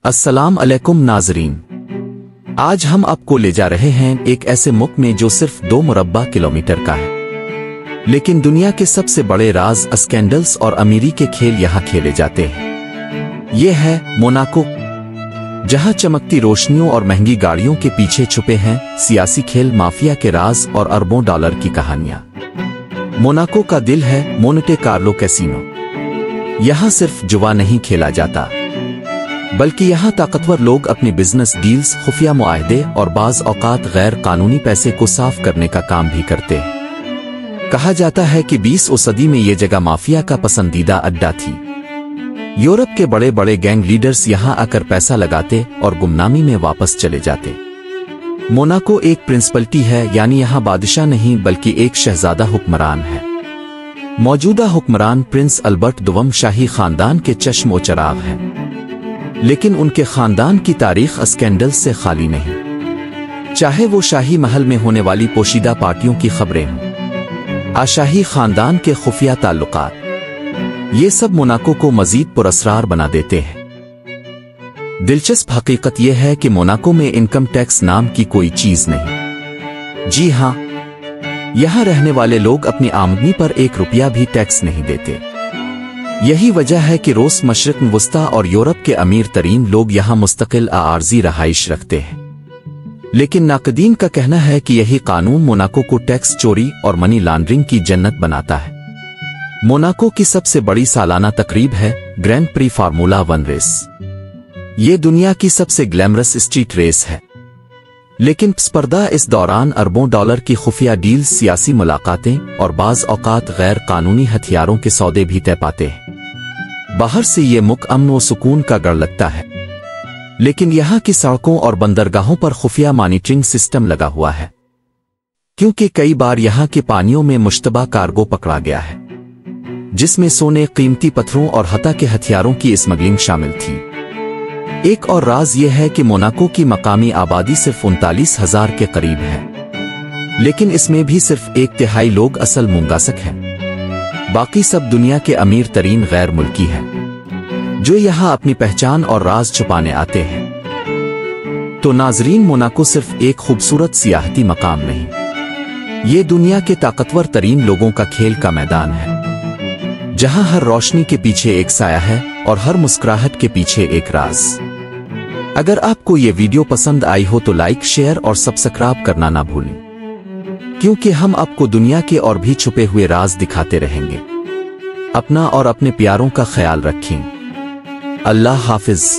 السلام علیکم ناظرین، آج ہم آپ کو لے جا رہے ہیں ایک ایسے ملک میں جو صرف 2 مربع کلومیٹر کا ہے، لیکن دنیا کے سب سے بڑے راز، اسکینڈلز اور امیری کے کھیل یہاں کھیلے جاتے ہیں۔ یہ ہے موناکو، جہاں چمکتی روشنیوں اور مہنگی گاڑیوں کے پیچھے چھپے ہیں سیاسی کھیل، مافیا کے راز اور اربوں ڈالر کی کہانیاں۔ موناکو کا دل ہے مونٹے کارلو کیسینو۔ یہاں صرف جوا نہیں کھیلا جاتا، بلکہ یہاں طاقتور لوگ اپنی بزنس ڈیلز، خفیہ معاہدے اور بعض اوقات غیر قانونی پیسے کو صاف کرنے کا کام بھی کرتے ہیں۔ کہا جاتا ہے کہ 20ویں صدی میں یہ جگہ مافیا کا پسندیدہ اڈا تھی۔ یورپ کے بڑے بڑے گینگ لیڈرز یہاں آ کر پیسہ لگاتے اور گمنامی میں واپس چلے جاتے۔ موناکو ایک پرنسپلٹی ہے، یعنی یہاں بادشاہ نہیں بلکہ ایک شہزادہ حکمران ہے۔ موجودہ حکمران پرنس البرٹ دوم شاہی خاندان کے چشم و چراغ ہیں، لیکن ان کے خاندان کی تاریخ اسکینڈل سے خالی نہیں۔ چاہے وہ شاہی محل میں ہونے والی پوشیدہ پارٹیوں کی خبریں ہوں، آشاہی خاندان کے خفیہ تعلقات، یہ سب موناکو کو مزید پراسرار بنا دیتے ہیں۔ دلچسپ حقیقت یہ ہے کہ موناکو میں انکم ٹیکس نام کی کوئی چیز نہیں۔ جی ہاں، یہاں رہنے والے لوگ اپنی آمدنی پر 1 روپیہ بھی ٹیکس نہیں دیتے۔ یہی وجہ ہے کہ روس، مشرق وسطیٰ اور یورپ کے امیر ترین لوگ یہاں مستقل عارضی رہائش رکھتے ہیں۔ لیکن ناقدین کا کہنا ہے کہ یہی قانون موناکو کو ٹیکس چوری اور منی لانڈرنگ کی جنت بناتا ہے۔ موناکو کی سب سے بڑی سالانہ تقریب ہے گرینڈ پری فارمولا 1 ریس۔ یہ دنیا کی سب سے گلیمرس اسٹریٹ ریس ہے، لیکن پس پردہ اس دوران اربوں ڈالر کی خفیہ ڈیلز، سیاسی ملاقاتیں اور بعض اوقات غیر قانونی ہتھیاروں کے سودے بھی طے پاتے ہیں۔ باہر سے یہ ملک امن و سکون کا گڑھ لگتا ہے، لیکن یہاں کی سڑکوں اور بندرگاہوں پر خفیہ مانیٹرنگ سسٹم لگا ہوا ہے، کیونکہ کئی بار یہاں کے پانیوں میں مشتبہ کارگو پکڑا گیا ہے، جس میں سونے، قیمتی پتھروں اور حتی کہ ہتھیاروں کی اسمگلنگ شامل تھی۔ ایک اور راز یہ ہے کہ موناکو کی مقامی آبادی صرف 39,000 کے قریب ہے، لیکن اس میں بھی صرف 1/3 لوگ اصل مونگاسک ہیں۔ باقی سب دنیا کے امیر ترین غیر ملکی ہیں، جو یہاں اپنی پہچان اور راز چھپانے آتے ہیں۔ تو ناظرین، موناکو صرف ایک خوبصورت سیاحتی مقام نہیں، یہ دنیا کے طاقتور ترین لوگوں کا کھیل کا میدان ہے، جہاں ہر روشنی کے پیچھے ایک سایہ ہے اور ہر مسکراہٹ کے پیچھے ایک راز۔ اگر آپ کو یہ ویڈیو پسند آئی ہو تو لائک، شیئر اور سبسکرائب کرنا نہ بھولیں، کیونکہ ہم آپ کو دنیا کے اور بھی چھپے ہوئے راز دکھاتے رہیں گے۔ اپنا اور اپنے پیاروں کا خیال رکھیں۔ اللہ حافظ۔